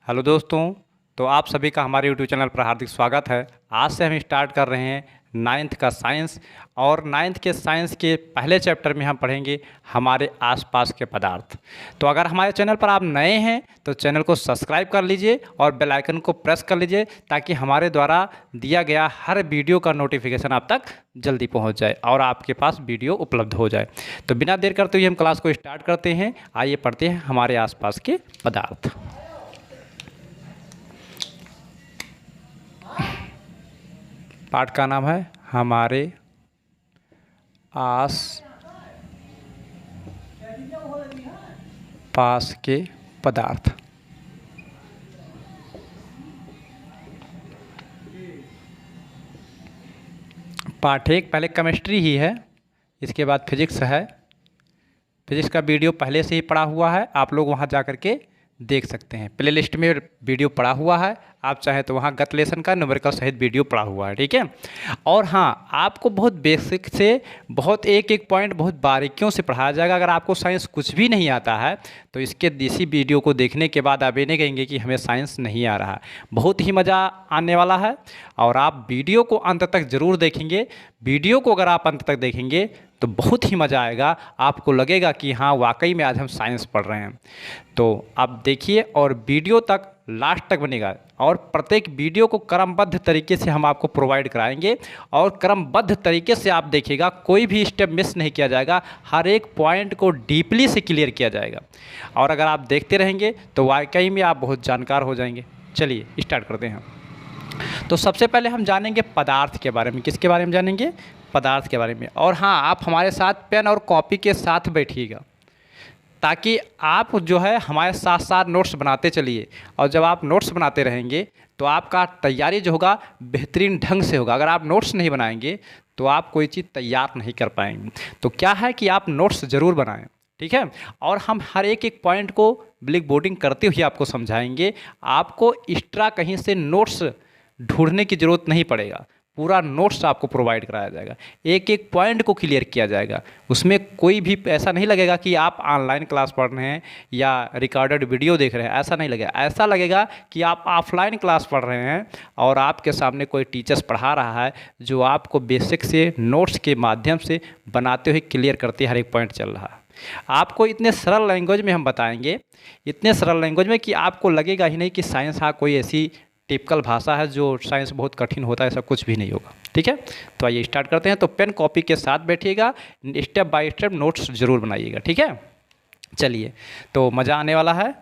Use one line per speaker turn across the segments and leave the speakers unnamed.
Hello दोस्तों। तो आप सभी का हमारे यूट्यूब चैनल पर हार्दिक स्वागत है। आज से हम स्टार्ट कर रहे हैं नाइन्थ का साइंस। और नाइन्थ के साइंस के पहले चैप्टर में हम पढ़ेंगे हमारे आसपास के पदार्थ। तो अगर हमारे चैनल पर आप नए हैं तो चैनल को सब्सक्राइब कर लीजिए और बेल आइकन को प्रेस कर लीजिए ताकि हमारे द्वारा दिया गया हर वीडियो का नोटिफिकेशन आप तक जल्दी पहुंच जाए और आपके पास वीडियो उपलब्ध हो जाए। तो बिना देर करते हुए हम क्लास को स्टार्ट करते हैं। आइए पढ़ते हैं हमारे आसपास के पदार्थ। पाठ का नाम है हमारे आस पास के पदार्थ। पाठ एक पहले केमिस्ट्री ही है, इसके बाद फिजिक्स है। फिजिक्स का वीडियो पहले से ही पड़ा हुआ है, आप लोग वहाँ जा कर के देख सकते हैं। प्ले लिस्ट में वीडियो पड़ा हुआ है, आप चाहे तो वहाँ गत लेसन का न्यूमेरिकल सहित वीडियो पड़ा हुआ है, ठीक है। और हाँ, आपको बहुत बेसिक से बहुत एक एक पॉइंट बहुत बारीकियों से पढ़ाया जाएगा। अगर आपको साइंस कुछ भी नहीं आता है तो इसी वीडियो को देखने के बाद आप ये नहीं कहेंगे कि हमें साइंस नहीं आ रहा। बहुत ही मज़ा आने वाला है और आप वीडियो को अंत तक ज़रूर देखेंगे। वीडियो को अगर आप अंत तक देखेंगे तो बहुत ही मज़ा आएगा, आपको लगेगा कि हाँ वाकई में आज हम साइंस पढ़ रहे हैं। तो आप देखिए और वीडियो तक लास्ट तक बनेगा और प्रत्येक वीडियो को क्रमबद्ध तरीके से हम आपको प्रोवाइड कराएंगे और क्रमबद्ध तरीके से आप देखिएगा, कोई भी स्टेप मिस नहीं किया जाएगा, हर एक पॉइंट को डीपली से क्लियर किया जाएगा। और अगर आप देखते रहेंगे तो वाकई में आप बहुत जानकार हो जाएंगे। चलिए स्टार्ट करते हैं। तो सबसे पहले हम जानेंगे पदार्थ के बारे में। किसके बारे में जानेंगे? पदार्थ के बारे में। और हाँ, आप हमारे साथ पेन और कॉपी के साथ बैठिएगा ताकि आप जो है हमारे साथ साथ नोट्स बनाते चलिए। और जब आप नोट्स बनाते रहेंगे तो आपका तैयारी जो होगा बेहतरीन ढंग से होगा। अगर आप नोट्स नहीं बनाएंगे तो आप कोई चीज़ तैयार नहीं कर पाएंगे। तो क्या है कि आप नोट्स ज़रूर बनाएं, ठीक है। और हम हर एक एक पॉइंट को ब्लैक बोर्डिंग करते हुए आपको समझाएंगे। आपको एक्स्ट्रा कहीं से नोट्स ढूंढने की ज़रूरत नहीं पड़ेगा, पूरा नोट्स आपको प्रोवाइड कराया जाएगा, एक एक पॉइंट को क्लियर किया जाएगा। उसमें कोई भी ऐसा नहीं लगेगा कि आप ऑनलाइन क्लास पढ़ रहे हैं या रिकॉर्डेड वीडियो देख रहे हैं, ऐसा नहीं लगेगा। ऐसा लगेगा कि आप ऑफलाइन क्लास पढ़ रहे हैं और आपके सामने कोई टीचर्स पढ़ा रहा है जो आपको बेसिक से नोट्स के माध्यम से बनाते हुए क्लियर करते हर एक पॉइंट चल रहा है। आपको इतने सरल लैंग्वेज में हम बताएंगे, इतने सरल लैंग्वेज में कि आपको लगेगा ही नहीं कि साइंस हाँ कोई ऐसी टिपिकल भाषा है जो साइंस बहुत कठिन होता है, ऐसा कुछ भी नहीं होगा, ठीक है। तो आइए स्टार्ट करते हैं। तो पेन कॉपी के साथ बैठिएगा, स्टेप बाय स्टेप नोट्स ज़रूर बनाइएगा, ठीक है। चलिए, तो मज़ा आने वाला है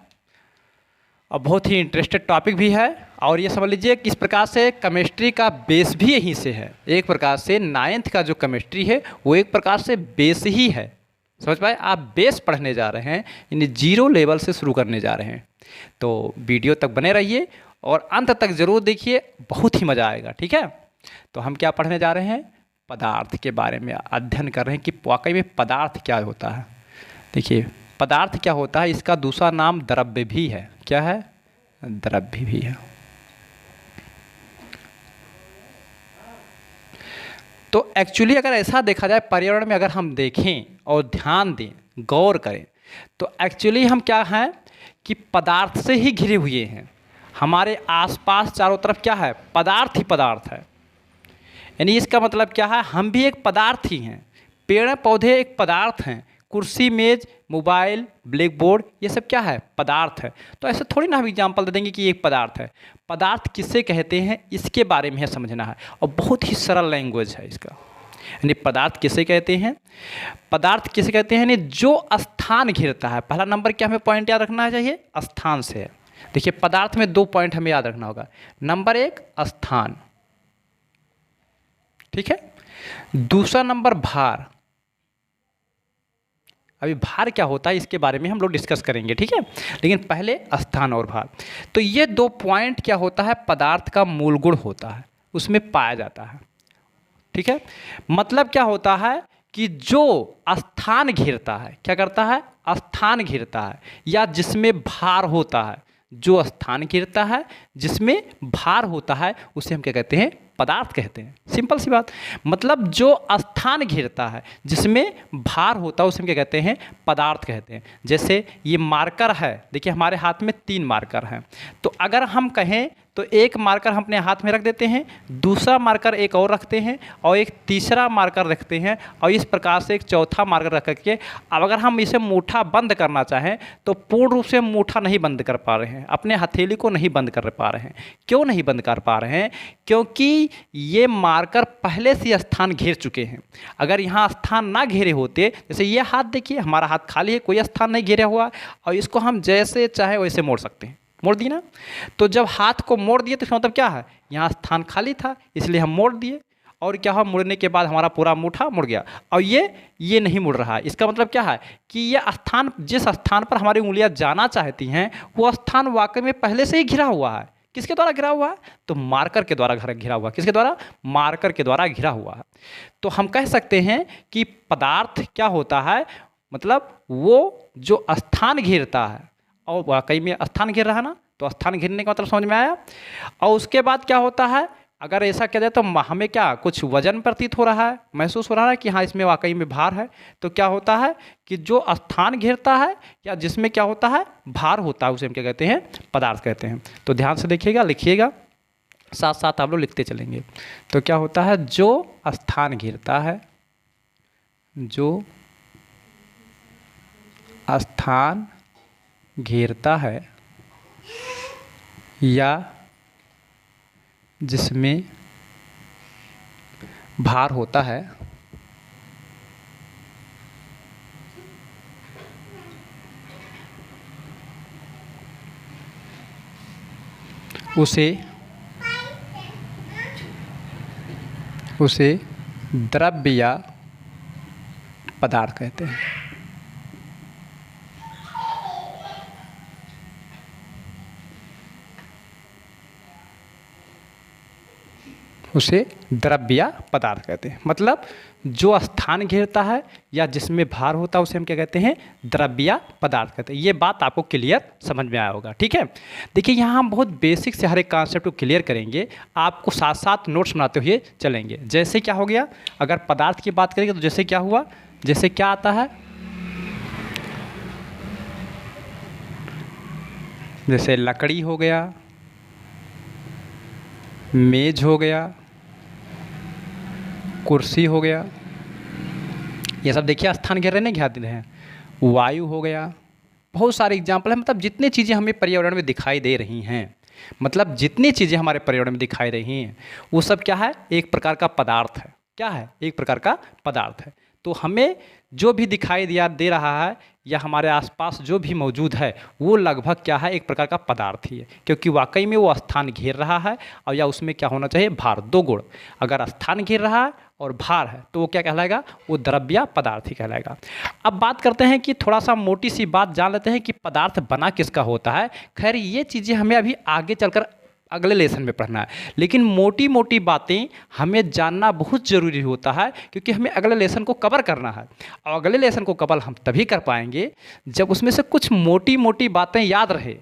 और बहुत ही इंटरेस्टेड टॉपिक भी है। और ये समझ लीजिए किस प्रकार से केमिस्ट्री का बेस भी यहीं से है। एक प्रकार से नाइन्थ का जो केमिस्ट्री है वो एक प्रकार से बेस ही है, समझ पाए। आप बेस पढ़ने जा रहे हैं, यानी जीरो लेवल से शुरू करने जा रहे हैं। तो वीडियो तक बने रहिए और अंत तक ज़रूर देखिए, बहुत ही मज़ा आएगा, ठीक है। तो हम क्या पढ़ने जा रहे हैं? पदार्थ के बारे में अध्ययन कर रहे हैं कि वाकई में पदार्थ क्या होता है। देखिए, पदार्थ क्या होता है, इसका दूसरा नाम द्रव्य भी है। क्या है? द्रव्य भी है। तो एक्चुअली अगर ऐसा देखा जाए, पर्यावरण में अगर हम देखें और ध्यान दें, गौर करें, तो एक्चुअली हम क्या हैं कि पदार्थ से ही घिरे हुए हैं। हमारे आसपास चारों तरफ क्या है? पदार्थ ही पदार्थ है। यानी इसका मतलब क्या है? हम भी एक पदार्थ ही हैं। पेड़ पौधे एक पदार्थ हैं, कुर्सी मेज मोबाइल ब्लैक बोर्ड ये सब क्या है? पदार्थ है। तो ऐसे थोड़ी ना हम एग्जाम्पल दे देंगे कि ये एक पदार्थ है। पदार्थ किसे कहते हैं इसके बारे में समझना है और बहुत ही सरल लैंग्वेज है इसका। यानी पदार्थ किसे कहते हैं? पदार्थ किसे कहते हैं? यानी जो स्थान घिरता है। पहला नंबर क्या हमें पॉइंट याद रखना चाहिए? स्थान से है। देखिए, पदार्थ में दो पॉइंट हमें याद रखना होगा। नंबर एक स्थान, ठीक है। दूसरा नंबर भार। अभी भार क्या होता है इसके बारे में हम लोग डिस्कस करेंगे, ठीक है। लेकिन पहले स्थान और भार। तो ये दो पॉइंट क्या होता है? पदार्थ का मूल गुण होता है, उसमें पाया जाता है, ठीक है। मतलब क्या होता है कि जो स्थान घेरता है, क्या करता है? स्थान घेरता है, या जिसमें भार होता है। जो स्थान घेरता है, जिसमें भार होता है, उसे हम क्या कहते हैं? पदार्थ कहते हैं। सिंपल सी बात। मतलब जो स्थान घेरता है, जिसमें भार होता है, उसे हम क्या कहते हैं? पदार्थ कहते हैं। जैसे ये मार्कर है, देखिए हमारे हाथ में 3 मार्कर हैं, तो अगर हम कहें तो एक मार्कर हम अपने हाथ में रख देते हैं, दूसरा मार्कर एक और रखते हैं, और एक तीसरा मार्कर रखते हैं, और इस प्रकार से एक चौथा मार्कर रख करके अब अगर हम इसे मुट्ठा बंद करना चाहें तो पूर्ण रूप से हम मुट्ठा नहीं बंद कर पा रहे हैं, अपने हथेली को नहीं बंद कर पा रहे हैं। क्यों नहीं बंद कर पा रहे हैं? क्योंकि ये मार्कर पहले से स्थान घेर चुके हैं। अगर यहाँ स्थान ना घेरे होते, जैसे ये हाथ देखिए, हमारा हाथ खाली है, कोई स्थान नहीं घेरा हुआ, और इसको हम जैसे चाहे वैसे मोड़ सकते हैं। मोड़ दिए ना? तो जब हाथ को मोड़ दिए तो इसका मतलब क्या है? यहाँ स्थान खाली था, इसलिए हम मोड़ दिए, और क्या हुआ? मुड़ने के बाद हमारा पूरा मुट्ठा मुड़ गया, और ये नहीं मुड़ रहा है। इसका मतलब क्या है कि ये स्थान, जिस स्थान पर हमारी उंगलियां जाना चाहती हैं, वो स्थान वाकई में पहले से ही घिरा हुआ है। किसके द्वारा घिरा हुआ है? तो मार्कर के द्वारा घिरा हुआ है। किसके द्वारा? मार्कर के द्वारा घिरा हुआ है। तो हम कह सकते हैं कि पदार्थ क्या होता है? मतलब वो जो स्थान घेरता है, और वाकई में स्थान घेर रहा है ना, तो स्थान घेरने का मतलब समझ में आया। और उसके बाद क्या होता है? अगर ऐसा किया जाए तो हमें क्या कुछ वजन प्रतीत हो रहा है, महसूस हो रहा है कि हाँ इसमें वाकई में भार है। तो क्या होता है कि जो स्थान घेरता है या जिसमें क्या होता है? भार होता है, उसे हम क्या कहते हैं? पदार्थ कहते हैं। तो ध्यान से देखिएगा, लिखिएगा, साथ साथ आप लोग लिखते चलेंगे। तो क्या होता है? जो स्थान घेरता है, जो स्थान घेरता है या जिसमें भार होता है, उसे द्रव्य या पदार्थ कहते हैं। उसे द्रव्य या पदार्थ कहते हैं। मतलब जो स्थान घेरता है या जिसमें भार होता है, उसे हम क्या कहते हैं? द्रव्य या पदार्थ कहते हैं। ये बात आपको क्लियर समझ में आया होगा। ठीक है, देखिए यहाँ हम बहुत बेसिक से हर एक कॉन्सेप्ट को क्लियर करेंगे, आपको साथ साथ नोट्स बनाते हुए चलेंगे। जैसे क्या हो गया, अगर पदार्थ की बात करेंगे तो जैसे क्या हुआ, जैसे क्या आता है? जैसे लकड़ी हो गया, मेज हो गया, कुर्सी हो गया, ये सब देखिए स्थान घेर रहे नहीं घेरते हैं। वायु हो गया, बहुत सारे एग्जाम्पल हैं। मतलब जितनी चीज़ें हमें पर्यावरण में दिखाई दे रही हैं, मतलब जितनी चीज़ें हमारे पर्यावरण में दिखाई रही हैं, वो सब क्या है? एक प्रकार का पदार्थ है। क्या है? एक प्रकार का पदार्थ है। तो हमें जो भी दिखाई दे रहा है या हमारे आसपास जो भी मौजूद है, वो लगभग क्या है? एक प्रकार का पदार्थ ही है, क्योंकि वाकई में वो स्थान घेर रहा है, और या उसमें क्या होना चाहिए? भार। 2 गुण, अगर स्थान घेर रहा है और भार है तो वो क्या कहलाएगा? वो द्रव्य या पदार्थ ही कहलाएगा। अब बात करते हैं कि थोड़ा सा मोटी सी बात जान लेते हैं कि पदार्थ बना किसका होता है। खैर ये चीज़ें हमें अभी आगे चलकर अगले लेसन में पढ़ना है, लेकिन मोटी मोटी बातें हमें जानना बहुत ज़रूरी होता है, क्योंकि हमें अगले लेसन को कवर करना है। और अगले लेसन को कवर हम तभी कर पाएंगे जब उसमें से कुछ मोटी मोटी बातें याद रहे,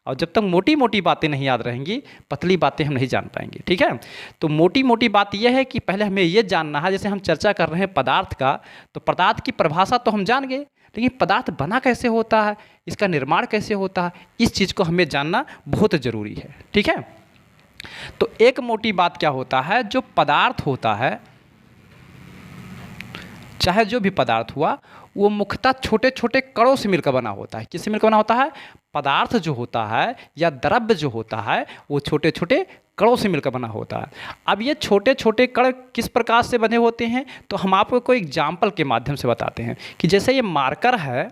और जब तक मोटी मोटी बातें नहीं याद रहेंगी, पतली बातें हम नहीं जान पाएंगे। ठीक है, तो मोटी मोटी बात यह है कि पहले हमें ये जानना है, जैसे हम चर्चा कर रहे हैं पदार्थ का, तो पदार्थ की परिभाषा तो हम जान गए, लेकिन पदार्थ बना कैसे होता है, इसका निर्माण कैसे होता है, इस चीज़ को हमें जानना बहुत ज़रूरी है। ठीक है, तो एक मोटी बात क्या होता है, जो पदार्थ होता है, चाहे जो भी पदार्थ हुआ, वो मुख्यतः छोटे छोटे कणों से मिलकर बना होता है। किससे मिलकर बना होता है? पदार्थ जो होता है या द्रव्य जो होता है, वो छोटे छोटे कणों से मिलकर बना होता है। अब ये छोटे छोटे कण किस प्रकार से बने होते हैं, तो हम आपको कोई एग्जाम्पल के माध्यम से बताते हैं कि जैसे ये मार्कर है,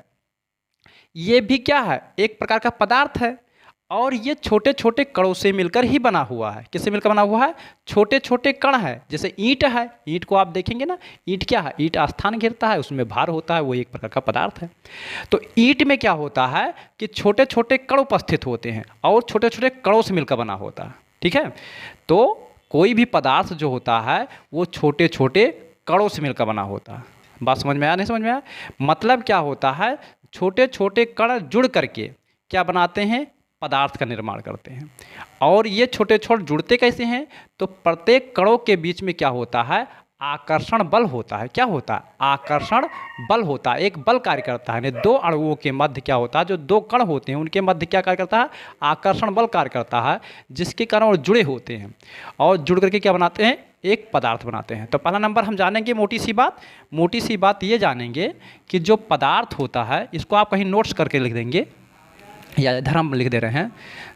ये भी क्या है? एक प्रकार का पदार्थ है, और ये छोटे छोटे कणों से मिलकर ही बना हुआ है। किससे मिलकर बना हुआ है? छोटे छोटे कण है। जैसे ईंट है, ईंट को आप देखेंगे ना, ईंट क्या है? ईंट स्थान घेरता है, उसमें भार होता है, वो एक प्रकार का पदार्थ है। तो ईंट में क्या होता है कि छोटे छोटे कण उपस्थित होते हैं, और छोटे छोटे कणों से मिलकर बना होता है। ठीक है, तो कोई भी पदार्थ जो होता है वो छोटे छोटे कणों से मिलकर बना होता है। बात समझ में आया? नहीं समझ में आया? मतलब क्या होता है, छोटे छोटे कण जुड़ करके क्या बनाते हैं? पदार्थ का निर्माण करते हैं। और ये छोटे छोटे जुड़ते कैसे हैं? तो प्रत्येक कणों के बीच में क्या होता है? आकर्षण बल होता है। क्या होता है? आकर्षण बल होता है। एक बल कार्य करता है। दो अणुओं के मध्य क्या होता है? जो दो कण होते हैं उनके मध्य क्या कार्य करता है? आकर्षण बल कार्य करता है, जिसके कारण वो जुड़े होते हैं और जुड़ करके क्या बनाते हैं? एक पदार्थ बनाते हैं। तो पहला नंबर हम जानेंगे मोटी सी बात ये जानेंगे कि जो पदार्थ होता है, इसको आप कहीं नोट्स करके लिख देंगे या इधर हम लिख दे रहे हैं।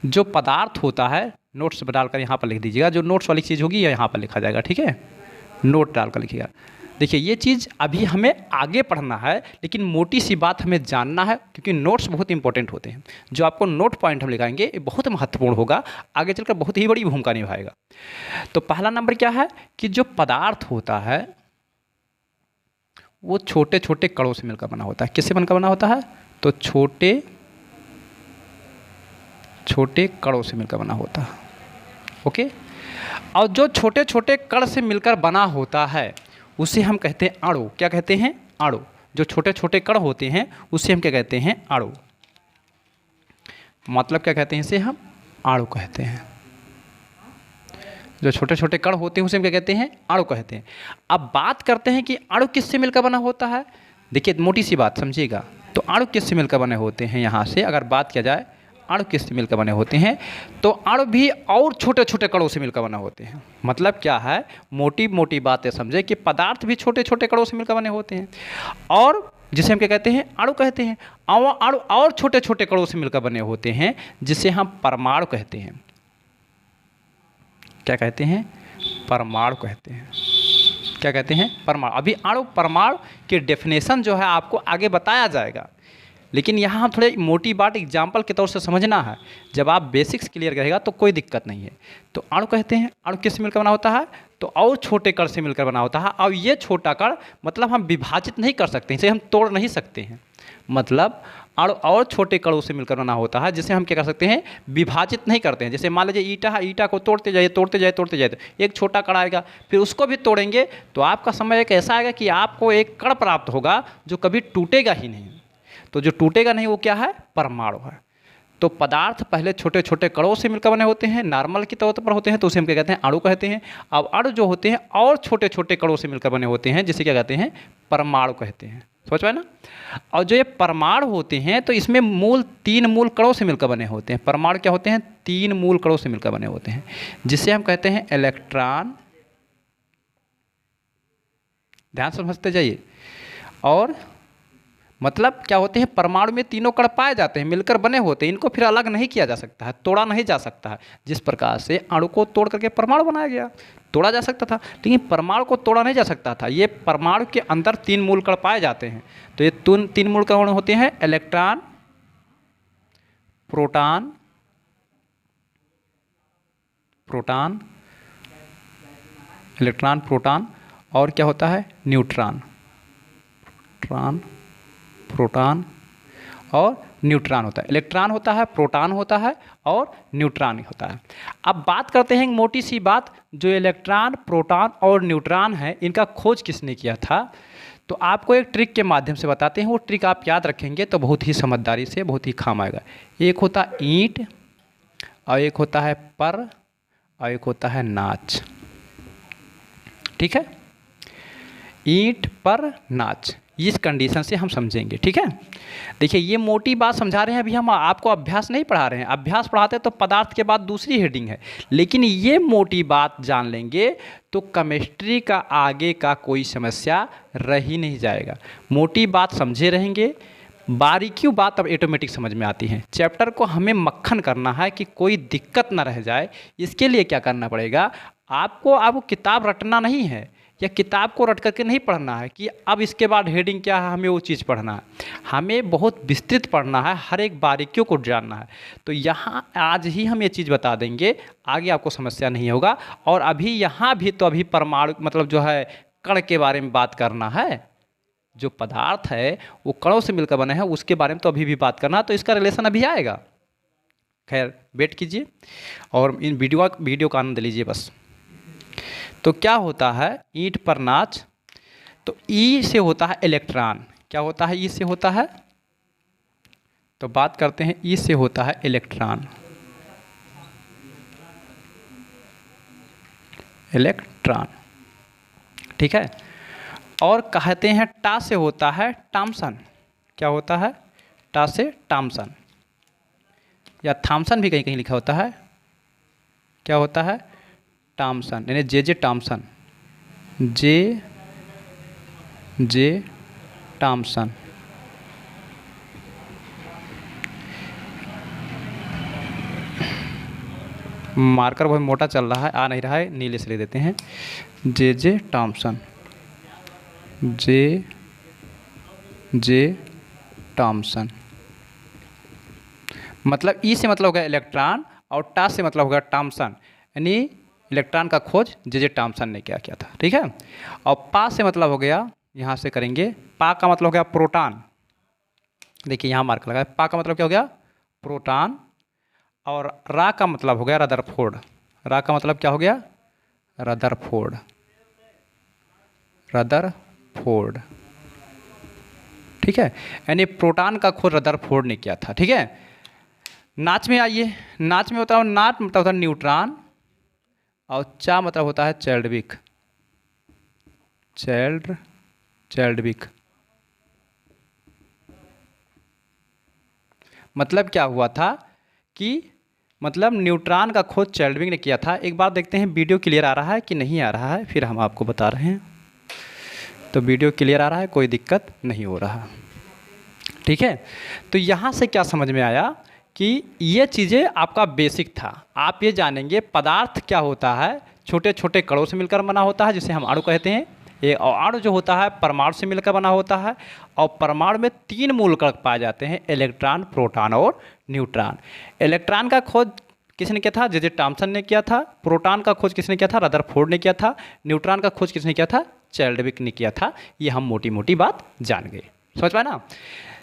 जो पदार्थ होता है, नोट्स डालकर यहाँ पर लिख दीजिएगा। जो नोट्स वाली चीज़ होगी यहाँ पर लिखा जाएगा, ठीक है? नोट डालकर लिखिएगा। देखिए ये चीज़ अभी हमें आगे पढ़ना है, लेकिन मोटी सी बात हमें जानना है, क्योंकि नोट्स बहुत इंपॉर्टेंट होते हैं। जो आपको नोट पॉइंट हम लिखाएंगे ये बहुत महत्वपूर्ण होगा, आगे चलकर बहुत ही बड़ी भूमिका निभाएगा। तो पहला नंबर क्या है कि जो पदार्थ होता है वो छोटे छोटे कणों से मिलकर बना होता है। किससे बनकर बना होता है? तो छोटे छोटे कणों से मिलकर बना होता है। ओके, और जो छोटे छोटे कण से मिलकर बना होता है उसे हम कहते हैं अणु। क्या कहते हैं? अणु। जो छोटे छोटे कण होते हैं उसे हम क्या कहते हैं? अणु। मतलब क्या कहते हैं? इसे हम अणु कहते हैं। जो छोटे छोटे कण होते हैं उसे हम क्या कहते हैं? अणु कहते हैं। अब बात करते हैं कि अणु किससे मिलकर बना होता है। देखिए मोटी सी बात समझिएगा। तो अणु किससे मिलकर बने होते हैं? यहाँ से अगर बात किया जाए अणु किससे मिलकर बने होते हैं, तो अणु भी और छोटे छोटे कणों से मिलकर बने होते हैं। मतलब क्या है? मोटी मोटी बातें समझे कि पदार्थ भी छोटे छोटे कणों से मिलकर बने होते हैं, और जिसे हम क्या कहते हैं? अणु कहते हैं। अणु और छोटे छोटे कणों से मिलकर बने होते हैं, जिसे हम परमाणु कहते हैं। क्या कहते हैं? परमाणु कहते हैं। क्या कहते हैं? परमाणु। अभी अणु परमाणु की डेफिनेशन जो है आपको आगे बताया जाएगा, लेकिन यहाँ हम थोड़ी मोटी बात एग्जाम्पल के तौर से समझना है। जब आप बेसिक्स क्लियर करेगा तो कोई दिक्कत नहीं है। तो अणु कहते हैं। अणु किससे मिलकर बना होता है? तो और छोटे कण से मिलकर बना होता है। और ये छोटा कण मतलब हम विभाजित नहीं कर सकते, इसे हम तोड़ नहीं सकते हैं। मतलब अणु और छोटे कणों से मिलकर बना होता है, जिसे हम क्या कर सकते हैं? विभाजित नहीं करते हैं। जैसे मान लीजिए ईंटा है, ईंटा को तोड़ते जाइए तोड़ते जाइए तोड़ते जाइए, तो एक छोटा कण आएगा, फिर उसको भी तोड़ेंगे तो आपका समय एक ऐसा आएगा कि आपको एक कण प्राप्त होगा जो कभी टूटेगा ही नहीं। तो जो टूटेगा नहीं वो क्या है? परमाणु है। तो पदार्थ पहले छोटे छोटे कणों से मिलकर बने होते हैं, नॉर्मल के तौर पर होते हैं, तो उसे हम क्या कहते हैं? अणु कहते हैं। अब अणु जो होते हैं और छोटे छोटे कणों से मिलकर बने होते हैं, जिसे क्या कहते हैं? परमाणु कहते हैं। समझ पाए ना? और जो ये परमाणु होते हैं तो इसमें तीन मूल कणों से मिलकर बने होते हैं। परमाणु क्या होते हैं? 3 मूल कणों से मिलकर बने होते हैं, जिसे हम कहते हैं इलेक्ट्रॉन। ध्यान समझते जाइए। और मतलब क्या होते हैं? परमाणु में तीनों कण पाए जाते हैं, मिलकर बने होते हैं। इनको फिर अलग नहीं किया जा सकता है, तोड़ा नहीं जा सकता है। जिस प्रकार से अणु को तोड़ करके परमाणु बनाया गया, तोड़ा जा सकता था, लेकिन परमाणु को तोड़ा नहीं जा सकता था। ये परमाणु के अंदर 3 मूल कण पाए जाते हैं। तो ये 3 मूल कण होते हैं इलेक्ट्रॉन, प्रोटॉन, इलेक्ट्रॉन, प्रोटॉन, और क्या होता है? न्यूट्रॉन। प्रोटॉन और न्यूट्रॉन होता है। इलेक्ट्रॉन होता है, प्रोटॉन होता है और न्यूट्रॉन होता है। अब बात करते हैं मोटी सी बात, जो इलेक्ट्रॉन, प्रोटॉन और न्यूट्रॉन है, इनका खोज किसने किया था? तो आपको एक ट्रिक के माध्यम से बताते हैं। वो ट्रिक आप याद रखेंगे तो बहुत ही समझदारी से बहुत ही काम आएगा। एक होता है ईंट, और एक होता है पर, और एक होता है नाच। ठीक है? ईंट, पर, नाच, इस कंडीशन से हम समझेंगे। ठीक है? देखिए ये मोटी बात समझा रहे हैं, अभी हम आपको अभ्यास नहीं पढ़ा रहे हैं। अभ्यास पढ़ाते तो पदार्थ के बाद दूसरी हेडिंग है, लेकिन ये मोटी बात जान लेंगे तो केमिस्ट्री का आगे का कोई समस्या रह ही नहीं जाएगा। मोटी बात समझे रहेंगे, बारीकियों बात अब ऑटोमेटिक समझ में आती है। चैप्टर को हमें मक्खन करना है कि कोई दिक्कत ना रह जाए। इसके लिए क्या करना पड़ेगा? आपको किताब रटना नहीं है, या किताब को रट करके नहीं पढ़ना है कि अब इसके बाद हेडिंग क्या है, हमें वो चीज़ पढ़ना है। हमें बहुत विस्तृत पढ़ना है, हर एक बारीकियों को जानना है। तो यहाँ आज ही हम ये चीज़ बता देंगे, आगे आपको समस्या नहीं होगा। और अभी यहाँ भी तो अभी परमाणु मतलब जो है कण के बारे में बात करना है। जो पदार्थ है वो कणों से मिलकर बने हैं, उसके बारे में तो अभी भी बात करना, तो इसका रिलेशन अभी आएगा। खैर वेट कीजिए और इन वीडियो का आनंद लीजिए बस। तो क्या होता है ईंट पर नाच? तो ई से होता है इलेक्ट्रॉन। क्या होता है? ई से होता है तो बात करते हैं ई से होता है इलेक्ट्रॉन, इलेक्ट्रॉन, ठीक है। और कहते हैं टा से होता है टॉमसन। क्या होता है? टा से टॉमसन, या थॉमसन भी कहीं कहीं लिखा होता है। क्या होता है? टॉमसन, यानी जे टॉमसन, जे टॉमसन। मार्कर बहुत मोटा चल रहा है, आ नहीं रहा है, नीले से लिख देते हैं, जे टॉमसन, जे टॉमसन। मतलब ई से मतलब हो गया इलेक्ट्रॉन और टा से मतलब हो गया टॉमसन, यानी इलेक्ट्रॉन का खोज जे टॉमसन ने क्या किया था, ठीक है। और पा से मतलब हो गया, यहाँ से करेंगे, पा का मतलब हो गया प्रोटॉन। देखिए यहाँ मार्क लगा है, पा का मतलब क्या हो गया? प्रोटॉन। और रा का मतलब हो गया रदरफोर्ड। रा का मतलब क्या हो गया? रदरफोर्ड, रदरफोर्ड, ठीक है। यानी प्रोटॉन का खोज रदरफोर्ड ने किया था, ठीक है। नाच में आइए, नाच में होता है, नाट मतलब होता है न्यूट्रॉन, और चा मतलब होता है चैडविक, चैडविक। मतलब क्या हुआ था कि मतलब न्यूट्रॉन का खोज चैडविक ने किया था। एक बार देखते हैं वीडियो क्लियर आ रहा है कि नहीं आ रहा है, फिर हम आपको बता रहे हैं। तो वीडियो क्लियर आ रहा है, कोई दिक्कत नहीं हो रहा, ठीक है। तो यहाँ से क्या समझ में आया कि ये चीज़ें आपका बेसिक था। आप ये जानेंगे पदार्थ क्या होता है, छोटे छोटे कणों से मिलकर बना होता है, जिसे हम अणु कहते हैं। ये अणु जो होता है परमाणु से मिलकर बना होता है, और परमाणु में 3 मूलक पाए जाते हैं, इलेक्ट्रॉन, प्रोटॉन और न्यूट्रॉन। इलेक्ट्रॉन का खोज किसने किया था? जे टॉमसन ने किया था। प्रोटॉन का खोज किसने किया था? रदरफोर्ड ने किया था। न्यूट्रॉन का खोज किसने किया था? चैडविक ने किया था। ये हम मोटी मोटी बात जान गए, समझ पाए ना।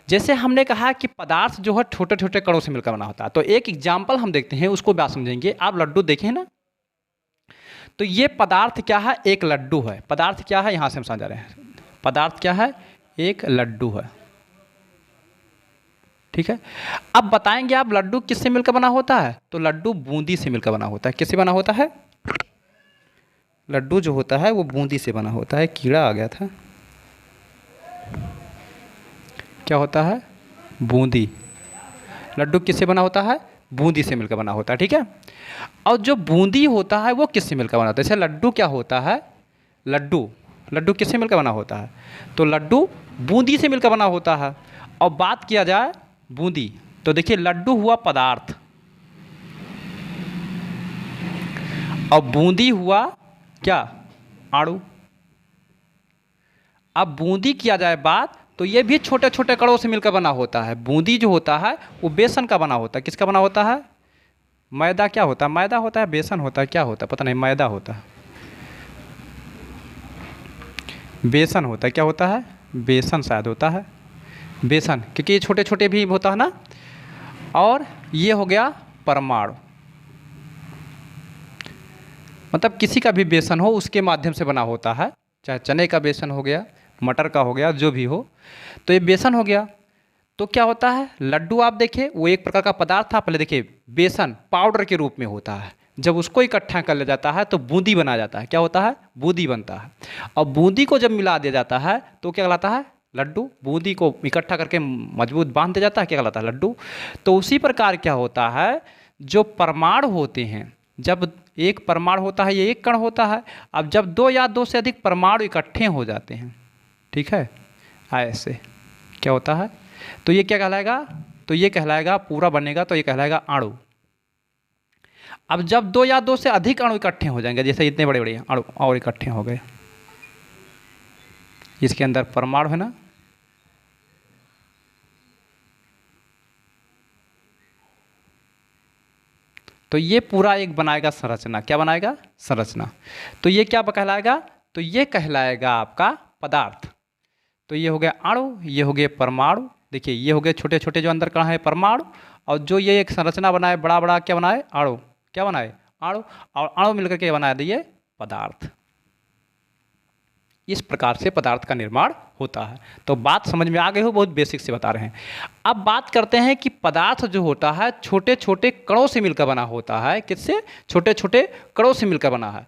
जैसे हमने कहा कि पदार्थ जो है छोटे छोटे कणों से मिलकर बना होता है, तो एक एग्जाम्पल हम देखते हैं, उसको बात समझेंगे। आप लड्डू देखें ना, तो ये पदार्थ क्या है? एक लड्डू है। पदार्थ क्या है? यहाँ से हम समझा रहे हैं, पदार्थ क्या है? एक लड्डू है, ठीक है। अब बताएंगे आप लड्डू किससे मिलकर बना होता है? तो लड्डू बूंदी से मिलकर बना होता है। किससे बना होता है? लड्डू जो होता है वो बूंदी से बना होता है। कीड़ा आ गया था, क्या होता है? बूंदी। लड्डू किससे बना होता है? बूंदी से मिलकर बना होता है, ठीक है। और जो बूंदी होता है वो किससे मिलकर बना होता है? जैसे लड्डू क्या होता है? लड्डू किससे मिलकर बना होता है? तो लड्डू बूंदी से मिलकर बना होता है। और बात किया जाए बूंदी, तो देखिए लड्डू हुआ पदार्थ, और बूंदी हुआ क्या? अणु। अब बूंदी किया जाए बात, तो ये भी छोटे छोटे कणों से मिलकर बना होता है। बूंदी जो होता है वो बेसन का बना होता है। किसका बना होता है? मैदा। क्या होता है? मैदा होता है, बेसन होता है, क्या होता है पता नहीं, मैदा होता है, बेसन होता है। क्या होता है? बेसन शायद होता है, बेसन, क्योंकि ये छोटे छोटे भी होता है ना। और ये हो गया परमाणु, मतलब किसी का भी बेसन हो उसके माध्यम से बना होता है, चाहे चने का बेसन हो गया, मटर का हो गया, जो भी हो, तो ये बेसन हो गया। तो क्या होता है? लड्डू आप देखिए वो एक प्रकार का पदार्थ था। पहले देखिए बेसन पाउडर के रूप में होता है, जब उसको इकट्ठा कर लिया जाता है तो बूंदी बना जाता है। क्या होता है? बूंदी बनता है। और बूंदी को जब मिला दिया जाता है तो क्या कहलाता है? लड्डू। बूंदी को इकट्ठा करके मजबूत बांध दिया जाता है, क्या कहलाता है? लड्डू। तो उसी प्रकार क्या होता है, जो परमाणु होते हैं, जब एक परमाणु होता है ये एक कण होता है। अब जब 2 या 2 से अधिक परमाणु इकट्ठे हो जाते हैं, ठीक है, ऐसे क्या होता है, तो ये क्या कहलाएगा? तो ये कहलाएगा, पूरा बनेगा तो ये कहलाएगा अणु। अब जब 2 या 2 से अधिक अणु इकट्ठे हो जाएंगे, जैसे इतने बड़े बड़े अणु और इकट्ठे हो गए, इसके अंदर परमाणु है ना, तो ये पूरा एक बनाएगा संरचना। क्या बनाएगा? संरचना। तो ये क्या कहलाएगा? तो ये कहलाएगा आपका पदार्थ। तो ये हो गया अणु, ये हो गए परमाणु। देखिए ये हो गए छोटे छोटे जो अंदर कण है परमाणु, और जो ये एक संरचना बनाए बड़ा बड़ा, क्या बनाए? अणु। क्या बनाए? अणु। और अणु मिलकर के बनाए दिए पदार्थ। इस प्रकार से पदार्थ का निर्माण होता है। तो बात समझ में आ गई हो, बहुत बेसिक से बता रहे हैं। अब बात करते हैं कि पदार्थ जो होता है छोटे छोटे कणों से मिलकर बना होता है। किससे? छोटे छोटे कणों से मिलकर बना है।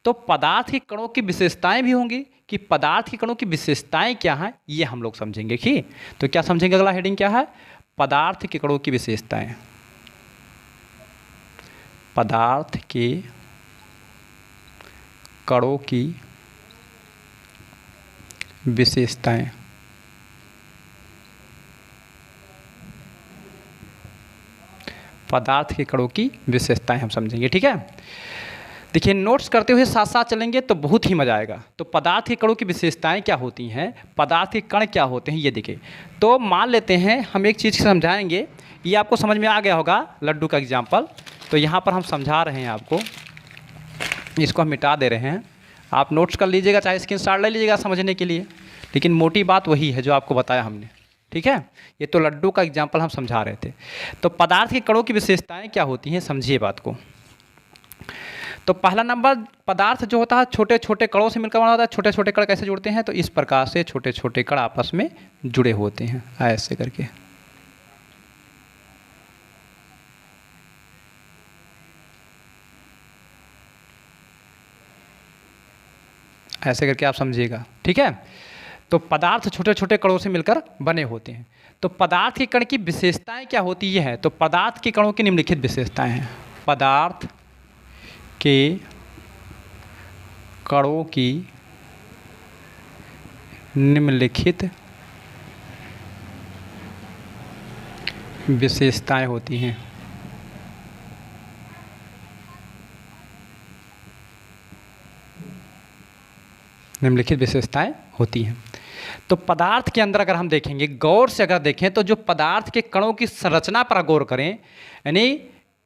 तो पदार्थ के कणों की विशेषताएं भी होंगी कि पदार्थ के कणों की विशेषताएं क्या हैं, ये हम लोग समझेंगे। ठीक, तो क्या समझेंगे? अगला हेडिंग क्या है? पदार्थ के कणों की विशेषताएं। पदार्थ के कणों की विशेषताएं। पदार्थ के कणों की विशेषताएं हम समझेंगे। ठीक है, देखिए नोट्स करते हुए साथ साथ चलेंगे तो बहुत ही मजा आएगा। तो पदार्थ के कणों की विशेषताएं क्या होती हैं, पदार्थ के कण क्या होते हैं, ये देखिए। तो मान लेते हैं हम एक चीज़ समझाएंगे, ये आपको समझ में आ गया होगा, लड्डू का एग्जाम्पल। तो यहाँ पर हम समझा रहे हैं आपको, इसको हम मिटा दे रहे हैं। आप नोट्स कर लीजिएगा, चाहे स्क्रीनशॉट ले लीजिएगा समझने के लिए, लेकिन मोटी बात वही है जो आपको बताया हमने। ठीक है, ये तो लड्डू का एग्जाम्पल हम समझा रहे थे। तो पदार्थ के कणों की विशेषताएं क्या होती हैं, समझिए बात को। तो पहला नंबर, पदार्थ जो होता है छोटे छोटे कणों से मिलकर बना होता है। छोटे छोटे कण कैसे जुड़ते हैं? तो इस प्रकार से छोटे छोटे कण आपस में जुड़े होते हैं, ऐसे करके। ऐसे करके आप समझिएगा। ठीक है, तो पदार्थ छोटे छोटे कणों से मिलकर बने होते हैं। तो पदार्थ के कण की विशेषताएं क्या होती है? तो पदार्थ के कणों की निम्नलिखित विशेषताएं हैं। पदार्थ के कणों की निम्नलिखित विशेषताएं होती हैं। निम्नलिखित विशेषताएं होती हैं। तो पदार्थ के अंदर अगर हम देखेंगे, गौर से अगर देखें, तो जो पदार्थ के कणों की संरचना पर गौर करें, यानी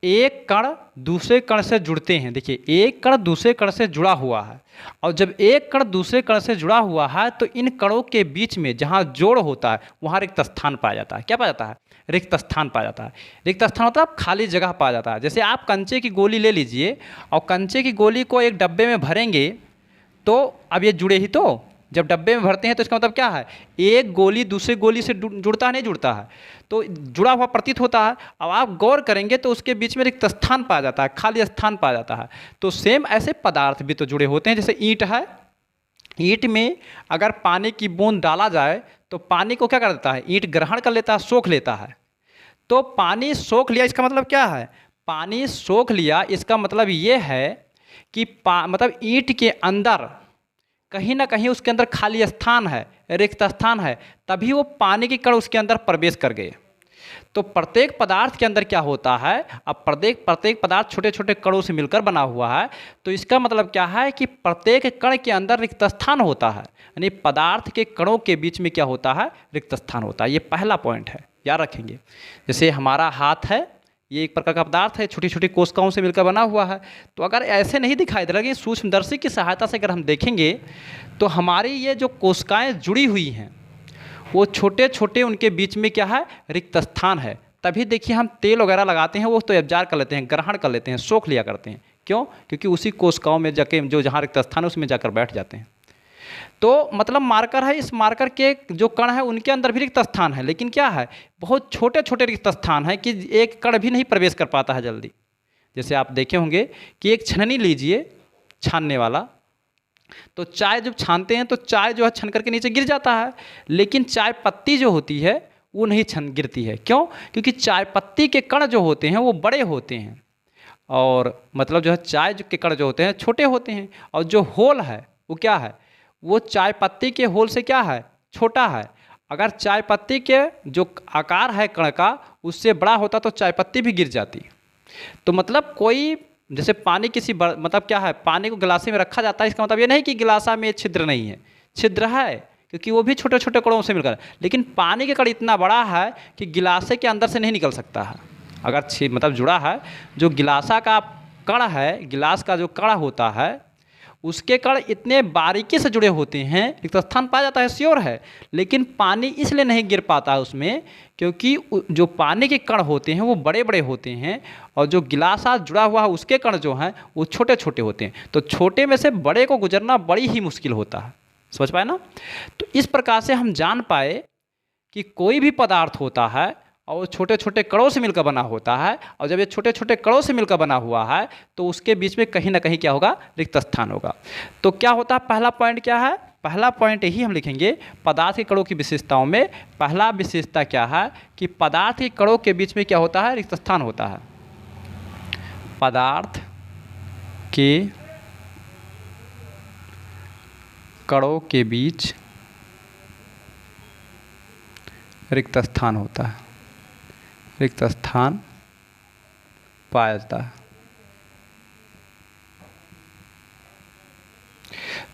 एक कण दूसरे कण से जुड़ते हैं। देखिए, एक कण दूसरे कण से जुड़ा हुआ है, और जब एक कण दूसरे कण से जुड़ा हुआ है तो इन कणों के बीच में जहाँ जोड़ होता है वहाँ रिक्त स्थान पाया जाता है। क्या पाया जाता है? रिक्त स्थान पाया जाता है। रिक्त स्थान मतलब खाली जगह पाया जाता है। जैसे आप कंचे की गोली ले लीजिए और कंचे की गोली को एक डब्बे में भरेंगे, तो अब ये जुड़े ही, तो जब डब्बे में भरते हैं तो इसका मतलब क्या है? एक गोली दूसरे गोली से जुड़ता है, नहीं जुड़ता है, तो जुड़ा हुआ प्रतीत होता है। अब आप गौर करेंगे तो उसके बीच में रिक्त स्थान पाया जाता है, खाली स्थान पाया जाता है। तो सेम ऐसे पदार्थ भी तो जुड़े होते हैं। जैसे ईंट है, ईंट में अगर पानी की बूंद डाला जाए तो पानी को क्या कर देता है? ईंट ग्रहण कर लेता है, सोख लेता है। तो पानी सोख लिया, इसका मतलब क्या है? पानी सोख लिया, इसका मतलब ये है कि मतलब ईंट के अंदर कहीं ना कहीं उसके अंदर खाली स्थान है, रिक्त स्थान है, तभी वो पानी के कण उसके अंदर प्रवेश कर गए। तो प्रत्येक पदार्थ के अंदर क्या होता है? अब प्रत्येक पदार्थ छोटे छोटे कणों से मिलकर बना हुआ है। तो इसका मतलब क्या है कि प्रत्येक कण के अंदर रिक्त स्थान होता है, यानी पदार्थ के कणों के बीच में क्या होता है? रिक्त स्थान होता है। ये पहला पॉइंट है, याद रखेंगे। जैसे हमारा हाथ है, ये एक प्रकार का पदार्थ है, छोटी छोटी कोशिकाओं से मिलकर बना हुआ है। तो अगर ऐसे नहीं दिखाई दे रहा, कि सूक्ष्मदर्शी की सहायता से अगर हम देखेंगे तो हमारी ये जो कोशिकाएं जुड़ी हुई हैं वो छोटे छोटे, उनके बीच में क्या है? रिक्त स्थान है। तभी देखिए हम तेल वगैरह लगाते हैं, वो तो एब्जॉर्ब कर लेते हैं, ग्रहण कर लेते हैं, सोख लिया करते हैं। क्यों? क्योंकि उसी कोशिकाओं में जाके जो जहाँ रिक्त स्थान है उसमें जाकर बैठ जाते हैं। तो मतलब मार्कर है, इस मार्कर के जो कण है उनके अंदर भी रिक्त स्थान है, लेकिन क्या है? बहुत छोटे छोटे रिक्त स्थान है कि एक कण भी नहीं प्रवेश कर पाता है जल्दी। जैसे आप देखे होंगे कि एक छननी लीजिए, छानने वाला, तो चाय जब छानते हैं तो चाय जो है छन करके नीचे गिर जाता है, लेकिन चाय पत्ती जो होती है वो नहीं छन गिरती है। क्यों? क्योंकि चाय पत्ती के कण जो होते हैं वो बड़े होते हैं, और मतलब जो है चाय के कण जो होते हैं छोटे होते हैं, और जो होल है वो क्या है? वो चाय पत्ती के होल से क्या है? छोटा है। अगर चाय पत्ती के जो आकार है कण का उससे बड़ा होता तो चाय पत्ती भी गिर जाती। तो मतलब कोई, जैसे पानी किसी मतलब क्या है? पानी को गिलासे में रखा जाता है, इसका मतलब ये नहीं कि गिलासा में छिद्र नहीं है, छिद्र है, क्योंकि वो भी छोटे छोटे कणों से मिलकर, लेकिन पानी के कण इतना बड़ा है कि गिलासे के अंदर से नहीं निकल सकता है। अगर मतलब जुड़ा है, जो गिलासा का कण है, गिलास का जो कण होता है उसके कण इतने बारीकी से जुड़े होते हैं, रिक्त स्थान पाया जाता है, श्योर है, लेकिन पानी इसलिए नहीं गिर पाता है उसमें क्योंकि जो पानी के कण होते हैं वो बड़े बड़े होते हैं, और जो गिलास साथ जुड़ा हुआ है उसके कण जो हैं वो छोटे छोटे होते हैं। तो छोटे में से बड़े को गुजरना बड़ी ही मुश्किल होता है। समझ पाए ना। तो इस प्रकार से हम जान पाए कि कोई भी पदार्थ होता है और छोटे छोटे कणों से मिलकर बना होता है, और जब ये छोटे छोटे कणों से मिलकर बना हुआ है तो उसके बीच में कहीं ना कहीं क्या होगा, रिक्त स्थान होगा। तो क्या होता है, पहला पॉइंट क्या है, पहला पॉइंट यही हम लिखेंगे पदार्थ के कणों की विशेषताओं में। पहला विशेषता क्या है कि पदार्थ के कणों के बीच में क्या होता है, रिक्त स्थान होता है। पदार्थ के कणों के बीच रिक्त स्थान होता है, रिक्त स्थान पाया जाता है।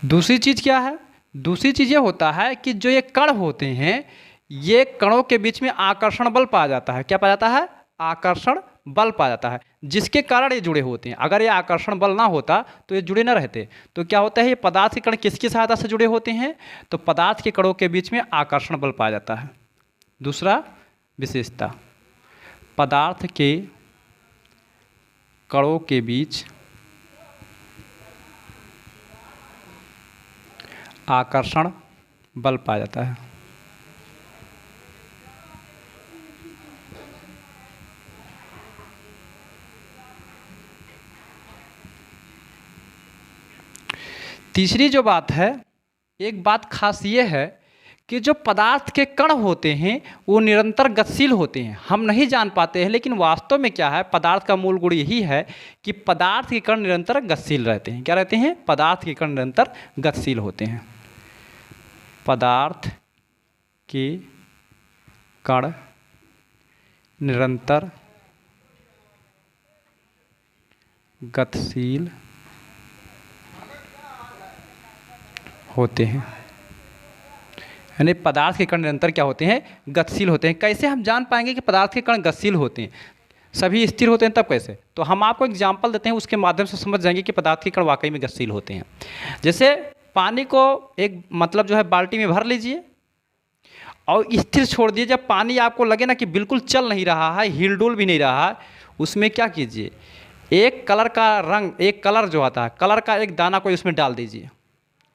दूसरी चीज क्या है, दूसरी चीज ये होता है कि जो ये कण होते हैं, ये कणों के बीच में आकर्षण बल पाया जाता है। क्या पाया जाता है, आकर्षण बल पाया जाता है, जिसके कारण ये जुड़े होते हैं। अगर ये आकर्षण बल ना होता तो ये जुड़े ना रहते। तो क्या होता है, ये पदार्थ के कण किसकी सहायता से जुड़े होते हैं, तो पदार्थ के कणों के बीच में आकर्षण बल पाया जाता है। दूसरा विशेषता, पदार्थ के कणों के बीच आकर्षण बल पाया जाता है। तीसरी जो बात है, एक बात खास ये है कि जो पदार्थ के कण होते हैं वो निरंतर गतिशील होते हैं। हम नहीं जान पाते हैं, लेकिन वास्तव में क्या है, पदार्थ का मूल गुण यही है कि पदार्थ के कण निरंतर गतिशील रहते हैं। क्या रहते हैं, पदार्थ के कण निरंतर गतिशील होते हैं। पदार्थ के कण निरंतर गतिशील होते हैं, यानी पदार्थ के कण निरंतर क्या होते हैं, गतिशील होते हैं। कैसे हम जान पाएंगे कि पदार्थ के कण गतिशील होते हैं, सभी स्थिर होते हैं तब कैसे, तो हम आपको एग्जाम्पल देते हैं, उसके माध्यम से समझ जाएंगे कि पदार्थ के कण वाकई में गतिशील होते हैं। जैसे पानी को एक मतलब जो है बाल्टी में भर लीजिए और स्थिर छोड़ दिए। जब पानी आपको लगे ना कि बिल्कुल चल नहीं रहा है, हिलडुल भी नहीं रहा है, उसमें क्या कीजिए, एक कलर का रंग, एक कलर जो आता है, कलर का एक दाना कोई उसमें डाल दीजिए।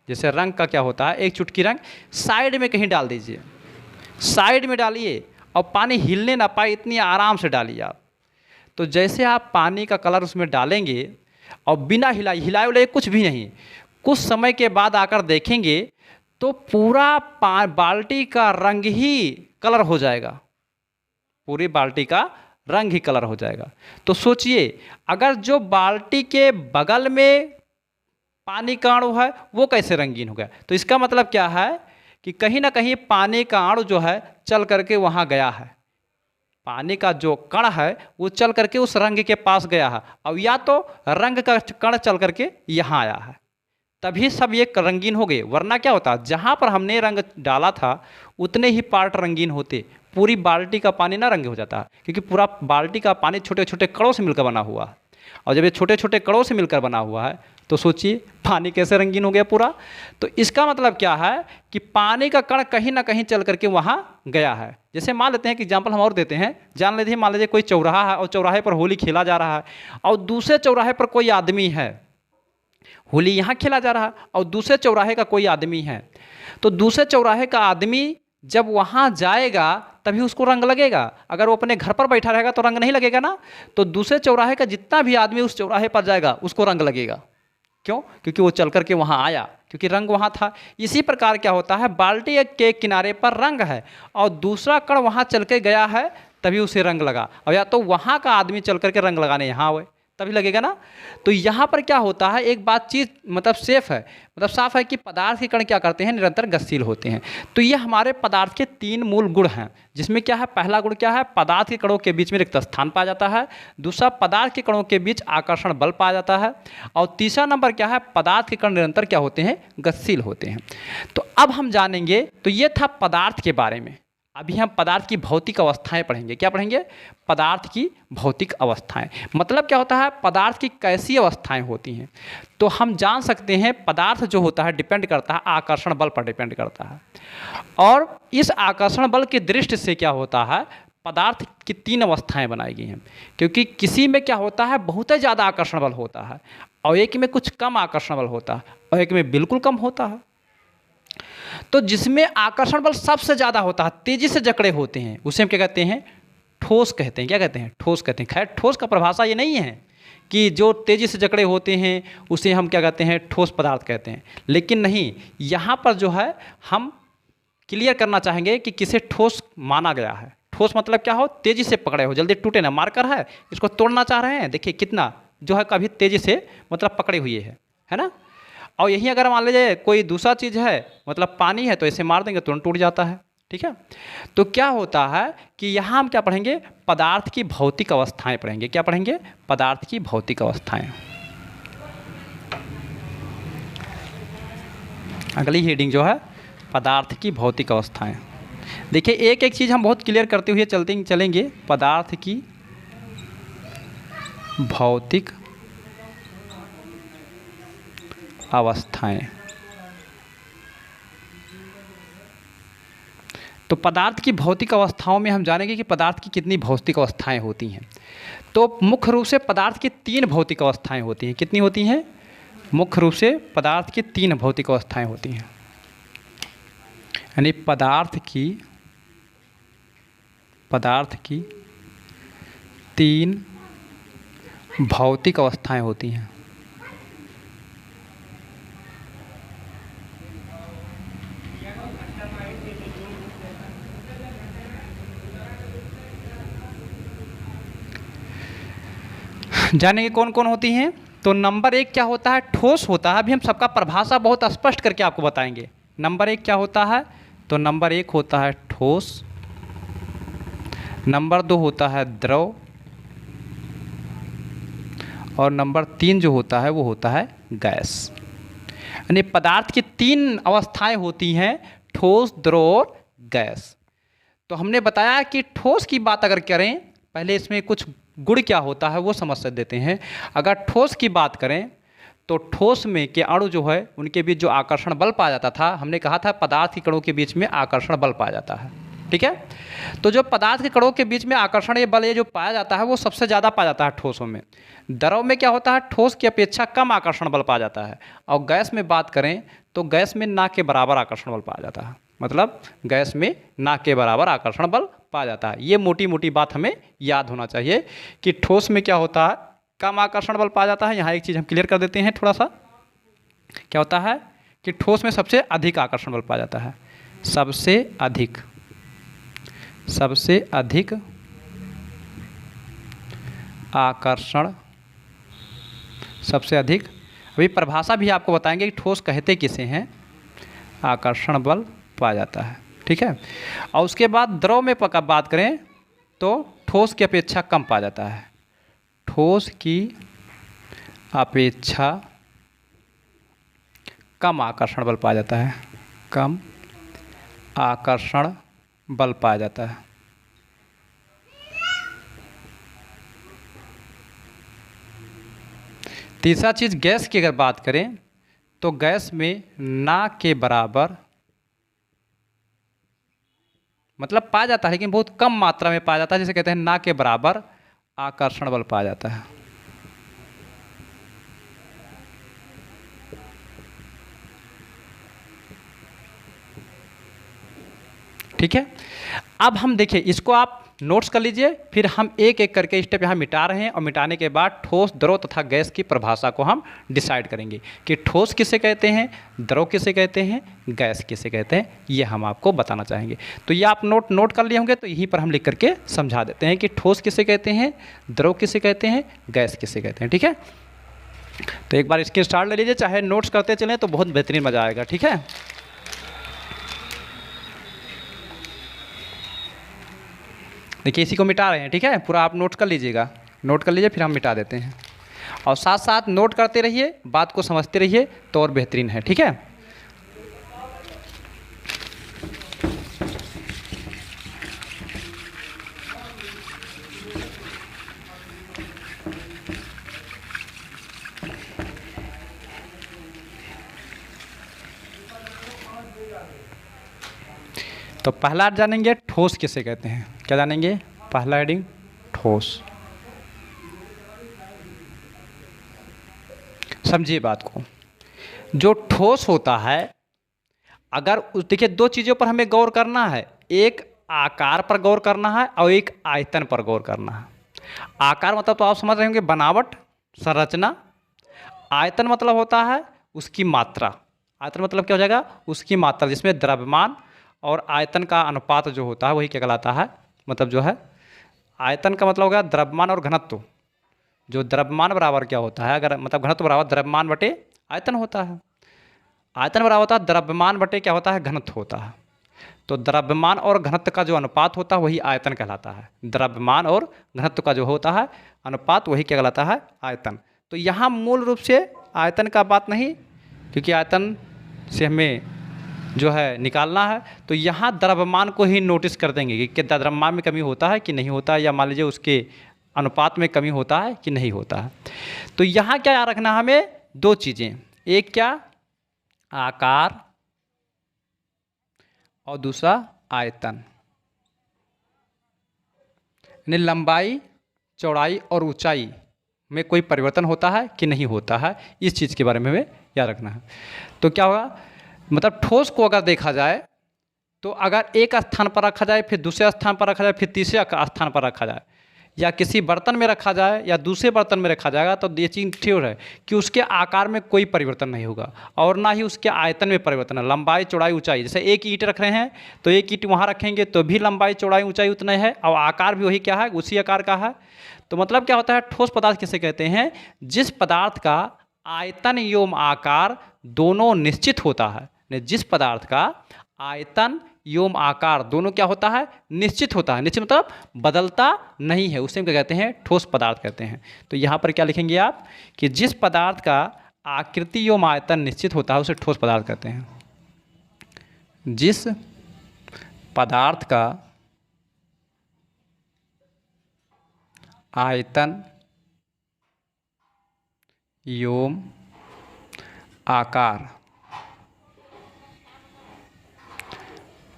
जैसे रंग का क्या होता है, एक चुटकी रंग साइड में कहीं डाल दीजिए, साइड में डालिए और पानी हिलने ना पाए इतनी आराम से डालिए आप। तो जैसे आप पानी का कलर उसमें डालेंगे और बिना हिलाए उलाए कुछ भी नहीं, कुछ समय के बाद आकर देखेंगे तो पूरा बाल्टी का रंग ही कलर हो जाएगा, पूरी बाल्टी का रंग ही कलर हो जाएगा। तो सोचिए, अगर जो बाल्टी के बगल में पानी का अणु है वो कैसे रंगीन हो गया, तो इसका मतलब क्या है कि कहीं ना कहीं पानी का अणु जो है चल करके वहाँ गया है, पानी का जो कण है वो चल करके उस रंग के पास गया है, और या तो रंग का कण चल करके यहाँ आया है, तभी सब ये रंगीन हो गए। वरना क्या होता, जहाँ पर हमने रंग डाला था उतने ही पार्ट रंगीन होते, पूरी बाल्टी का पानी ना रंग हो जाता, क्योंकि पूरा बाल्टी का पानी छोटे छोटे कणों से मिलकर बना हुआ है। और जब ये छोटे छोटे कणों से मिलकर बना हुआ है तो सोचिए पानी कैसे रंगीन हो गया पूरा। तो इसका मतलब क्या है कि पानी का कण कहीं ना कहीं चल करके वहाँ गया है। जैसे मान लेते हैं कि एग्जाम्पल हम और देते हैं, जान लेते हैं, मान लीजिए कोई चौराहा है और चौराहे पर होली खेला जा रहा है, और दूसरे चौराहे पर कोई आदमी है, होली यहाँ खेला जा रहा है और दूसरे चौराहे का कोई आदमी है। तो दूसरे चौराहे का आदमी जब वहाँ जाएगा तभी उसको रंग लगेगा, अगर वो अपने घर पर बैठा रहेगा तो रंग नहीं लगेगा ना। तो दूसरे चौराहे का जितना भी आदमी उस चौराहे पर जाएगा उसको रंग लगेगा। क्यों, क्योंकि वो चल करके वहाँ आया, क्योंकि रंग वहाँ था। इसी प्रकार क्या होता है, बाल्टी के किनारे पर रंग है और दूसरा कण वहाँ चल के गया है तभी उसे रंग लगा, और या तो वहाँ का आदमी चल करके रंग लगाने यहाँ आए तभी लगेगा ना। तो यहाँ पर क्या होता है, एक बात चीज़ मतलब सेफ है, मतलब साफ है कि पदार्थ के कण क्या करते हैं, निरंतर गतिशील होते हैं। तो ये हमारे पदार्थ के 3 मूल गुण हैं, जिसमें क्या है, पहला गुण क्या है, पदार्थ के कणों के बीच में रिक्त स्थान पाया जाता है। दूसरा, पदार्थ के कणों के बीच आकर्षण बल पाया जाता है। और तीसरा नंबर क्या है, पदार्थ के कण निरंतर क्या होते हैं, गतिशील होते हैं। तो अब हम जानेंगे, तो ये था पदार्थ के बारे में। अभी हम पदार्थ की भौतिक अवस्थाएं पढ़ेंगे। क्या पढ़ेंगे, पदार्थ की भौतिक अवस्थाएं। मतलब क्या होता है, पदार्थ की कैसी अवस्थाएं होती हैं। तो हम जान सकते हैं पदार्थ जो होता है डिपेंड करता है आकर्षण बल पर डिपेंड करता है, और इस आकर्षण बल की दृष्टि से क्या होता है, पदार्थ की 3 अवस्थाएं बनाई गई हैं। क्योंकि किसी में क्या होता है, बहुत ही ज़्यादा आकर्षण बल होता है, और एक में कुछ कम आकर्षण बल होता है, और एक में बिल्कुल कम होता है। तो जिसमें आकर्षण बल सबसे ज़्यादा होता है, तेज़ी से जकड़े होते हैं, उसे हम क्या कहते हैं? ठोस कहते हैं। क्या कहते हैं? ठोस कहते हैं। खैर ठोस का परिभाषा ये नहीं है कि जो तेज़ी से जकड़े होते हैं उसे हम क्या कहते हैं? ठोस पदार्थ कहते हैं। लेकिन नहीं, यहाँ पर जो है हम क्लियर करना चाहेंगे कि किसे ठोस माना गया है। ठोस मतलब क्या हो? तेज़ी से पकड़े हो, जल्दी टूटे ना। मार्कर है, इसको तोड़ना चाह रहे हैं, देखिए कितना जो है कभी तेज़ी से मतलब पकड़े हुए है ना। और यही अगर मान लीजिए कोई दूसरा चीज़ है, मतलब पानी है, तो इसे मार देंगे तुरंत टूट जाता है। ठीक है, तो क्या होता है कि यहाँ हम क्या पढ़ेंगे? पदार्थ की भौतिक अवस्थाएं पढ़ेंगे। क्या पढ़ेंगे? पदार्थ की भौतिक अवस्थाएं। अगली हेडिंग जो है पदार्थ की भौतिक अवस्थाएं। देखिए एक एक चीज़ हम बहुत क्लियर करते हुए चलेंगे। पदार्थ की भौतिक अवस्थाएं। तो पदार्थ की भौतिक अवस्थाओं में हम जानेंगे कि पदार्थ की कितनी भौतिक अवस्थाएं होती हैं। तो मुख्य रूप से पदार्थ की 3 भौतिक अवस्थाएं होती हैं। कितनी होती हैं? मुख्य रूप से पदार्थ की 3 भौतिक अवस्थाएं होती हैं। यानी पदार्थ की 3 भौतिक अवस्थाएं होती हैं। जानेंगे कौन कौन होती हैं। तो नंबर 1 क्या होता है? ठोस होता है। अभी हम सबका परिभाषा बहुत स्पष्ट करके आपको बताएंगे। नंबर 1 क्या होता है? तो नंबर 1 होता है ठोस, नंबर 2 होता है द्रव, और नंबर 3 जो होता है वो होता है गैस। यानी पदार्थ की 3 अवस्थाएं होती हैं, ठोस, द्रव और गैस। तो हमने बताया कि ठोस की बात अगर करें, पहले इसमें कुछ गुण क्या होता है वो समझ देते हैं। अगर ठोस की बात करें तो ठोस में के अणु जो है उनके बीच जो आकर्षण बल पाया जाता था, हमने कहा था पदार्थ के कणों के बीच में आकर्षण बल पाया जाता है। ठीक है, तो जो पदार्थ के कणों के बीच में आकर्षण ये बल ये जो पाया जाता है वो सबसे ज़्यादा पाया जाता है ठोसों में। द्रव में क्या होता है? ठोस की अपेक्षा कम आकर्षण बल पाया जाता है। और गैस में बात करें तो गैस में ना के बराबर आकर्षण बल पाया जाता है। मतलब गैस में ना के बराबर आकर्षण बल पाया जाता है। ये मोटी मोटी बात हमें याद होना चाहिए कि ठोस में क्या होता है? कम आकर्षण बल पाया जाता है। यहाँ एक चीज़ हम क्लियर कर देते हैं थोड़ा सा। क्या होता है कि ठोस में सबसे अधिक आकर्षण बल पाया जाता है। सबसे अधिक आकर्षण, सबसे अधिक। अभी परिभाषा भी आपको बताएंगे कि ठोस कहते किसे हैं। आकर्षण बल पाया जाता है। ठीक है, और उसके बाद द्रव में बात करें तो ठोस की अपेक्षा कम पाया जाता है। ठोस की अपेक्षा कम आकर्षण बल पाया जाता है। कम आकर्षण बल पाया जाता है। तीसरा चीज़ गैस की अगर बात करें तो गैस में ना के बराबर मतलब पाया जाता है, लेकिन बहुत कम मात्रा में पाया जाता है। जिसे कहते हैं ना के बराबर आकर्षण बल पाया जाता है। ठीक है, अब हम देखिए इसको आप नोट्स कर लीजिए, फिर हम एक एक करके स्टेप यहाँ मिटा रहे हैं और मिटाने के बाद ठोस, द्रव तथा गैस की परिभाषा को हम डिसाइड करेंगे कि ठोस किसे कहते हैं, द्रव किसे कहते हैं, गैस किसे कहते हैं, ये हम आपको बताना चाहेंगे। तो ये आप नोट कर लिए होंगे, तो यहीं पर हम लिख करके समझा देते हैं कि ठोस किसे कहते हैं, द्रव किसे कहते हैं, गैस किसे कहते हैं। ठीक है, तो एक बार इसकी स्टार्ट ले लीजिए, चाहे नोट्स करते चलें तो बहुत बेहतरीन मज़ा आएगा। ठीक है, देखिए इसी को मिटा रहे हैं। ठीक है, पूरा आप नोट कर लीजिएगा, नोट कर लीजिए, फिर हम मिटा देते हैं। और साथ साथ नोट करते रहिए, बात को समझते रहिए तो और बेहतरीन है। ठीक है, तो पहला जानेंगे ठोस किसे कहते हैं। क्या जानेंगे? पहला हेडिंग ठोस। समझिए बात को, जो ठोस होता है अगर देखिए दो चीज़ों पर हमें गौर करना है, एक आकार पर गौर करना है और एक आयतन पर गौर करना है। आकार मतलब तो आप समझ रहे होंगे बनावट, संरचना। आयतन मतलब होता है उसकी मात्रा। आयतन मतलब क्या हो जाएगा, उसकी मात्रा, जिसमें द्रव्यमान और आयतन का अनुपात जो होता है वही क्या कहलाता है, मतलब जो है आयतन का मतलब हो गया द्रव्यमान और घनत्व। जो द्रव्यमान बराबर क्या होता है, अगर मतलब घनत्व बराबर द्रव्यमान बटे आयतन होता है। आयतन बराबर होता है द्रव्यमान बटे क्या होता है, घनत्व होता है। तो द्रव्यमान और घनत्व का जो अनुपात होता है वही आयतन कहलाता है। द्रव्यमान और घनत्व का जो होता है अनुपात वही क्या कहलाता है, आयतन। तो यहाँ मूल रूप से आयतन का बात नहीं, क्योंकि आयतन से हमें जो है निकालना है। तो यहाँ द्रव्यमान को ही नोटिस कर देंगे कि द्रव्यमान में कमी होता है कि नहीं होता है, या मान लीजिए उसके अनुपात में कमी होता है कि नहीं होता है। तो यहाँ क्या याद रखना हमें, दो चीज़ें, एक क्या आकार और दूसरा आयतन। यानी लंबाई, चौड़ाई और ऊंचाई में कोई परिवर्तन होता है कि नहीं होता है, इस चीज़ के बारे में हमें याद रखना है। तो क्या होगा, मतलब ठोस को अगर देखा जाए तो अगर एक स्थान पर रखा जाए, फिर दूसरे स्थान पर रखा जाए, फिर तीसरे स्थान पर रखा जाए, या किसी बर्तन में रखा जाए या दूसरे बर्तन में रखा जाएगा, तो ये चीज़ श्योर है कि उसके आकार में कोई परिवर्तन नहीं होगा और ना ही उसके आयतन में परिवर्तन है। लंबाई, चौड़ाई, ऊंचाई, जैसे एक ईंट रख रहे हैं तो एक ईंट वहाँ रखेंगे तो भी लंबाई, चौड़ाई, ऊंचाई उतना है और आकार भी वही क्या है, उसी आकार का है। तो मतलब क्या होता है, ठोस पदार्थ किसे कहते हैं, जिस पदार्थ का आयतन एवं आकार दोनों निश्चित होता है। जिस पदार्थ का आयतन एवं आकार दोनों क्या होता है, निश्चित होता है। निश्चित मतलब बदलता नहीं है, उसे हम क्या कहते हैं, ठोस पदार्थ कहते हैं। तो यहाँ पर क्या लिखेंगे आप कि जिस पदार्थ का आकृति एवं आयतन निश्चित होता है उसे ठोस पदार्थ कहते हैं। जिस पदार्थ का आयतन एवं आकार,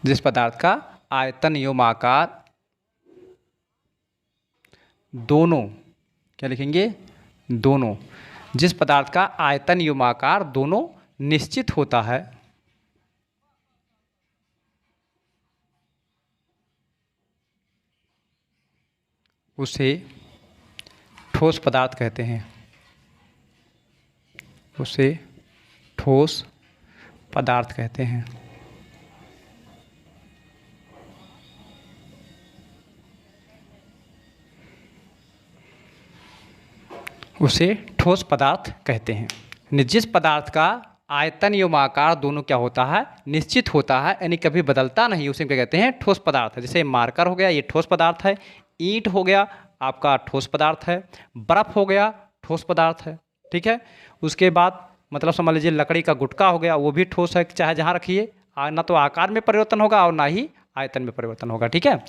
जिस पदार्थ का आयतन एवं आकार दोनों, क्या लिखेंगे, दोनों, जिस पदार्थ का आयतन एवं आकार दोनों निश्चित होता है उसे ठोस पदार्थ कहते हैं। उसे ठोस पदार्थ कहते हैं। उसे ठोस पदार्थ कहते हैं। जिस पदार्थ का आयतन एवं आकार दोनों क्या होता है, निश्चित होता है, यानी कभी बदलता नहीं, उसे क्या कहते हैं, ठोस पदार्थ है। जैसे मार्कर हो गया, ये ठोस पदार्थ है। ईंट हो गया आपका ठोस पदार्थ है। बर्फ़ हो गया ठोस पदार्थ है। ठीक है, उसके बाद मतलब समझ लीजिए लकड़ी का गुटका हो गया, वो भी ठोस है, चाहे जहाँ रखिए, ना तो आकार में परिवर्तन होगा और ना ही आयतन में परिवर्तन होगा। ठीक है,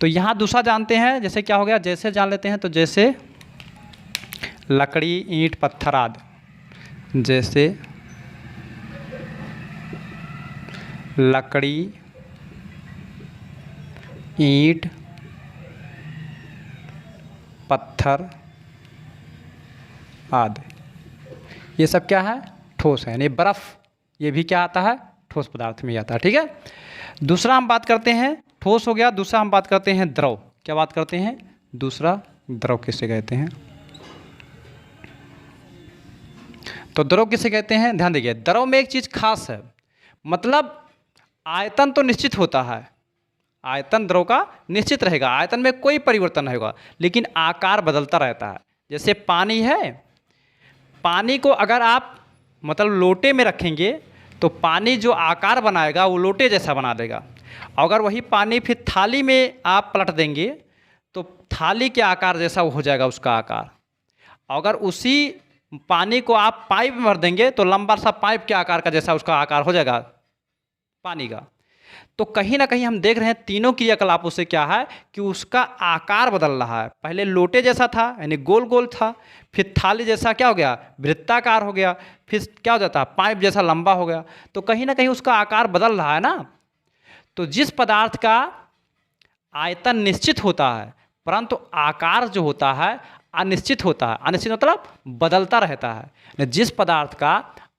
तो यहाँ दूसरा जानते हैं, जैसे क्या हो गया, जैसे जान लेते हैं। तो जैसे लकड़ी, ईंट, पत्थर आदि। जैसे लकड़ी, ईंट, पत्थर आदि, ये सब क्या है, ठोस है। यानी बर्फ़, ये भी क्या आता है, ठोस पदार्थ में आता है। ठीक है, दूसरा हम बात करते हैं, ठोस हो गया। दूसरा हम बात करते हैं द्रव। क्या बात करते हैं, दूसरा द्रव किसे कहते हैं। तो द्रव किसे कहते हैं, ध्यान दीजिए। द्रव में एक चीज़ खास है, मतलब आयतन तो निश्चित होता है, आयतन द्रव का निश्चित रहेगा, आयतन में कोई परिवर्तन नहीं होगा, लेकिन आकार बदलता रहता है। जैसे पानी है, पानी को अगर आप मतलब लोटे में रखेंगे तो पानी जो आकार बनाएगा वो लोटे जैसा बना देगा। अगर वही पानी फिर थाली में आप पलट देंगे तो थाली के आकार जैसा हो जाएगा उसका आकार। अगर उसी पानी को आप पाइप में भर देंगे तो लंबा सा पाइप के आकार का जैसा उसका आकार हो जाएगा पानी का। तो कहीं ना कहीं हम देख रहे हैं तीनों क्रियाकलापों से क्या है कि उसका आकार बदल रहा है। पहले लोटे जैसा था यानी गोल गोल था, फिर थाली जैसा क्या हो गया, वृत्ताकार हो गया, फिर क्या हो जाता है, पाइप जैसा लंबा हो गया। तो कहीं ना कहीं उसका आकार बदल रहा है ना। तो जिस पदार्थ का आयतन निश्चित होता है परंतु आकार जो होता है अनिश्चित होता है, अनिश्चित मतलब बदलता रहता है। जिस पदार्थ का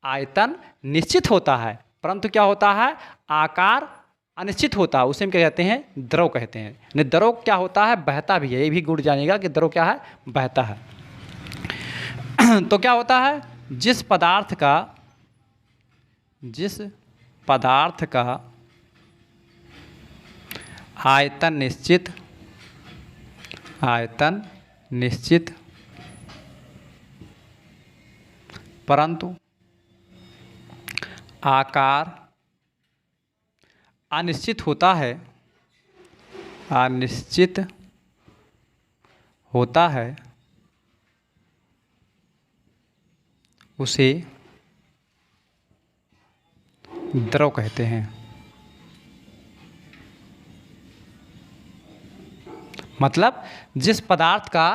आयतन निश्चित होता है परंतु क्या होता है, आकार अनिश्चित होता है, उसे हम क्या कहते हैं, द्रव कहते हैं। नहीं, द्रव क्या होता है, बहता भी है, ये भी गुण जानिएगा कि द्रव क्या है, बहता है। तो क्या होता है, जिस पदार्थ का आयतन निश्चित परंतु आकार अनिश्चित होता है उसे द्रव कहते हैं। मतलब जिस पदार्थ का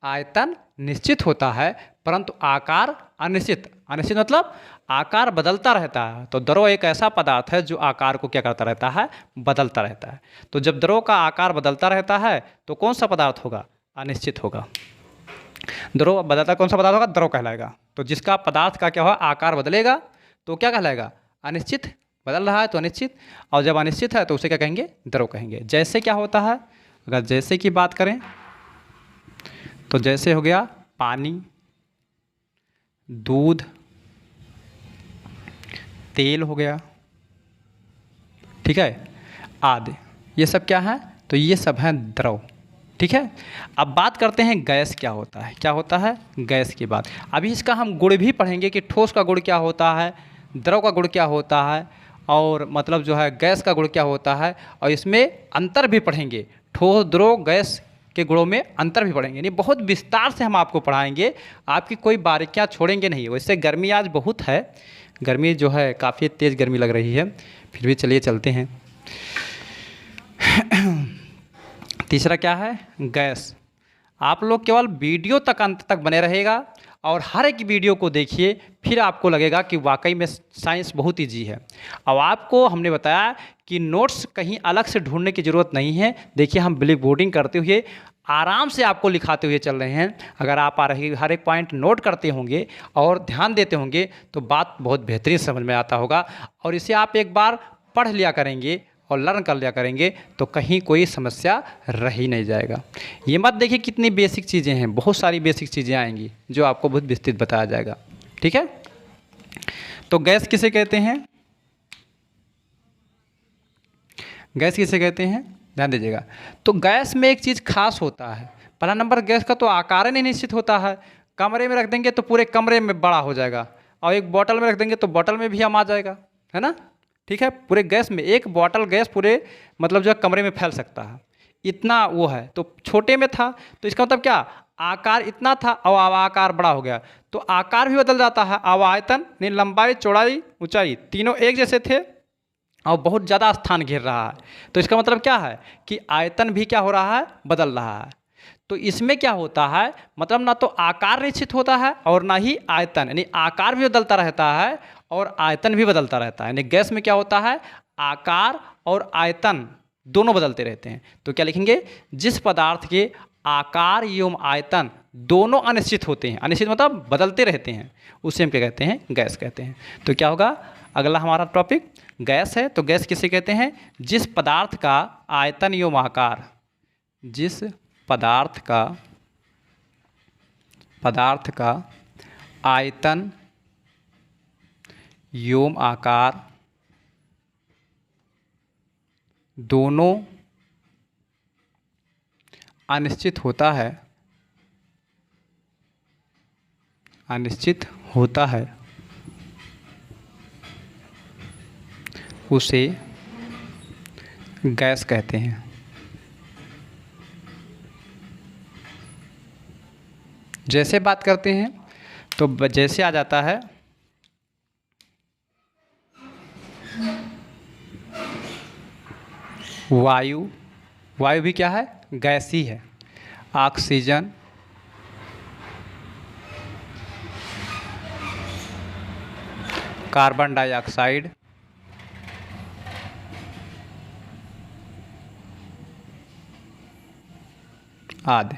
आयतन निश्चित होता है परंतु आकार अनिश्चित मतलब आकार बदलता रहता है, तो द्रव एक ऐसा पदार्थ है जो आकार को क्या करता रहता है, बदलता रहता है। तो जब द्रव का आकार बदलता रहता है तो कौन सा पदार्थ होगा, अनिश्चित होगा। द्रव बदलता कौन सा पदार्थ होगा, द्रव कहलाएगा। तो जिसका पदार्थ का क्या होगा, आकार बदलेगा तो क्या कहलाएगा, अनिश्चित। बदल रहा है तो अनिश्चित, और जब अनिश्चित है तो उसे क्या कहेंगे, द्रव कहेंगे। जैसे क्या होता है, अगर जैसे की बात करें तो जैसे हो गया पानी, दूध, तेल हो गया, ठीक है, आदि, ये सब क्या है, तो ये सब हैं द्रव। ठीक है, अब बात करते हैं गैस क्या होता है। क्या होता है, गैस की बात। अभी इसका हम गुण भी पढ़ेंगे कि ठोस का गुण क्या होता है, द्रव का गुण क्या होता है, और मतलब जो है गैस का गुण क्या होता है, और इसमें अंतर भी पढ़ेंगे। ठोस, द्रव, गैस के गुणों में अंतर भी पढ़ेंगे। नहीं, बहुत विस्तार से हम आपको पढ़ाएंगे, आपकी कोई बारीकियाँ छोड़ेंगे नहीं। वैसे गर्मी आज बहुत है, गर्मी जो है काफ़ी तेज़ गर्मी लग रही है, फिर भी चलिए चलते हैं। तीसरा क्या है, गैस। आप लोग केवल वीडियो तक अंत तक बने रहेगा और हर एक वीडियो को देखिए, फिर आपको लगेगा कि वाकई में साइंस बहुत ईजी है। अब आपको हमने बताया कि नोट्स कहीं अलग से ढूंढने की ज़रूरत नहीं है। देखिए, हम ब्लैक बोर्डिंग करते हुए आराम से आपको लिखाते हुए चल रहे हैं। अगर आप हर एक पॉइंट नोट करते होंगे और ध्यान देते होंगे तो बात बहुत बेहतरीन समझ में आता होगा, और इसे आप एक बार पढ़ लिया करेंगे और लर्न कर लिया करेंगे तो कहीं कोई समस्या रह ही नहीं जाएगा। ये मत देखिए कितनी बेसिक चीज़ें हैं, बहुत सारी बेसिक चीज़ें आएंगी जो आपको बहुत विस्तृत बताया जाएगा। ठीक है, तो गैस किसे कहते हैं, गैस किसे कहते हैं, ध्यान दीजिएगा। तो गैस में एक चीज़ खास होता है, पहला नंबर गैस का तो आकार ही नहीं निश्चित होता है। कमरे में रख देंगे तो पूरे कमरे में बड़ा हो जाएगा, और एक बोतल में रख देंगे तो बोतल में भी हम आ जाएगा, है ना। ठीक है, पूरे गैस में एक बॉटल गैस पूरे मतलब जो है कमरे में फैल सकता है, इतना वो है। तो छोटे में था तो इसका मतलब क्या, आकार इतना था और अब आकार बड़ा हो गया, तो आकार भी बदल जाता है। अब आयतन नहीं, लंबाई, चौड़ाई, ऊंचाई तीनों एक जैसे थे और बहुत ज़्यादा स्थान घेर रहा है, तो इसका मतलब क्या है कि आयतन भी क्या हो रहा है, बदल रहा है। तो इसमें क्या होता है, मतलब ना तो आकार निश्चित होता है और ना ही आयतन, यानी आकार भी बदलता रहता है और आयतन भी बदलता रहता है। यानी गैस में क्या होता है, आकार और आयतन दोनों बदलते रहते हैं। तो क्या लिखेंगे, जिस पदार्थ के आकार एवं आयतन दोनों अनिश्चित होते हैं, अनिश्चित मतलब बदलते रहते हैं, उसे हम क्या कहते हैं, गैस कहते हैं। तो क्या होगा, अगला हमारा टॉपिक गैस है। तो गैस किसे कहते हैं, जिस पदार्थ का आयतन एवं आकार, जिस पदार्थ का आयतन एवं आकार दोनों अनिश्चित होता है उसे गैस कहते हैं। जैसे बात करते हैं तो जैसे आ जाता है वायु, वायु भी क्या है, गैस ही है। ऑक्सीजन, कार्बन डाइऑक्साइड, आदि,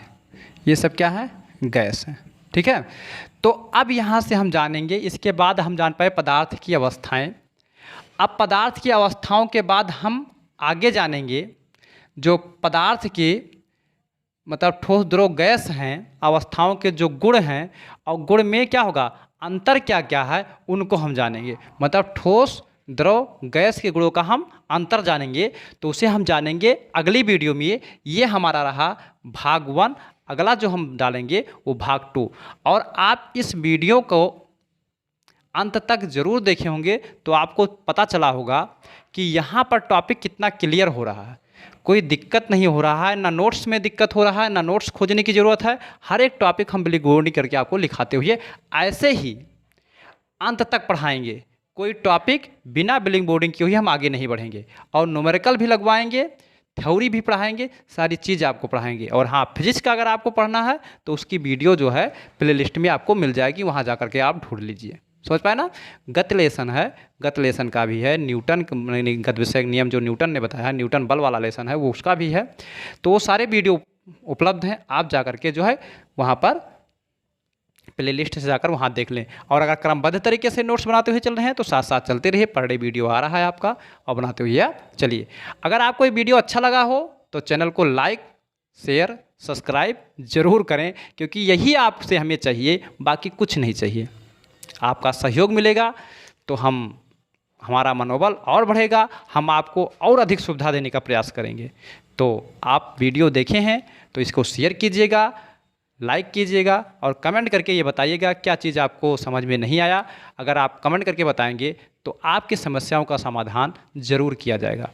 ये सब क्या है, गैस है। ठीक है, तो अब यहाँ से हम जानेंगे, इसके बाद हम जान पाए पदार्थ की अवस्थाएं। अब पदार्थ की अवस्थाओं के बाद हम आगे जानेंगे जो पदार्थ के मतलब ठोस द्रव गैस हैं, अवस्थाओं के जो गुण हैं और गुण में क्या होगा, अंतर क्या क्या है, उनको हम जानेंगे। मतलब ठोस द्रव गैस के गुणों का हम अंतर जानेंगे, तो उसे हम जानेंगे अगली वीडियो में। ये हमारा रहा भाग 1। अगला जो हम डालेंगे वो भाग 2। और आप इस वीडियो को अंत तक ज़रूर देखे होंगे तो आपको पता चला होगा कि यहाँ पर टॉपिक कितना क्लियर हो रहा है, कोई दिक्कत नहीं हो रहा है, ना नोट्स में दिक्कत हो रहा है, ना नोट्स खोजने की ज़रूरत है। हर एक टॉपिक हम बिल्कुल करके आपको लिखाते हुए ऐसे ही अंत तक पढ़ाएंगे। कोई टॉपिक बिना बिलिंग बोर्डिंग किए हुए हम आगे नहीं बढ़ेंगे। और न्यूमेरिकल भी लगवाएंगे, थ्योरी भी पढ़ाएंगे, सारी चीज़ आपको पढ़ाएंगे। और हाँ, फिजिक्स का अगर आपको पढ़ना है तो उसकी वीडियो जो है प्लेलिस्ट में आपको मिल जाएगी, वहाँ जा करके आप ढूंढ लीजिए। समझ पाए ना। गति लेसन है, गति लेसन का भी है, न्यूटन गति विषयक नियम जो न्यूटन ने बताया, न्यूटन बल वाला लेसन है वो उसका भी है। तो वो सारे वीडियो उपलब्ध हैं, आप जा करके जो है वहाँ पर प्लेलिस्ट से जाकर वहाँ देख लें। और अगर क्रमबद्ध तरीके से नोट्स बनाते हुए चल रहे हैं तो साथ साथ चलते रहिए, पर डे वीडियो आ रहा है आपका और बनाते हुए आप चलिए। अगर आपको ये वीडियो अच्छा लगा हो तो चैनल को लाइक, शेयर, सब्सक्राइब ज़रूर करें, क्योंकि यही आपसे हमें चाहिए, बाकी कुछ नहीं चाहिए। आपका सहयोग मिलेगा तो हमारा मनोबल और बढ़ेगा, हम आपको और अधिक सुविधा देने का प्रयास करेंगे। तो आप वीडियो देखे हैं तो इसको शेयर कीजिएगा, लाइक कीजिएगा और कमेंट करके ये बताइएगा क्या चीज़ आपको समझ में नहीं आया। अगर आप कमेंट करके बताएंगे तो आपकी समस्याओं का समाधान ज़रूर किया जाएगा।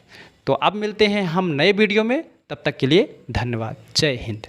तो अब मिलते हैं हम नए वीडियो में, तब तक के लिए धन्यवाद। जय हिंद।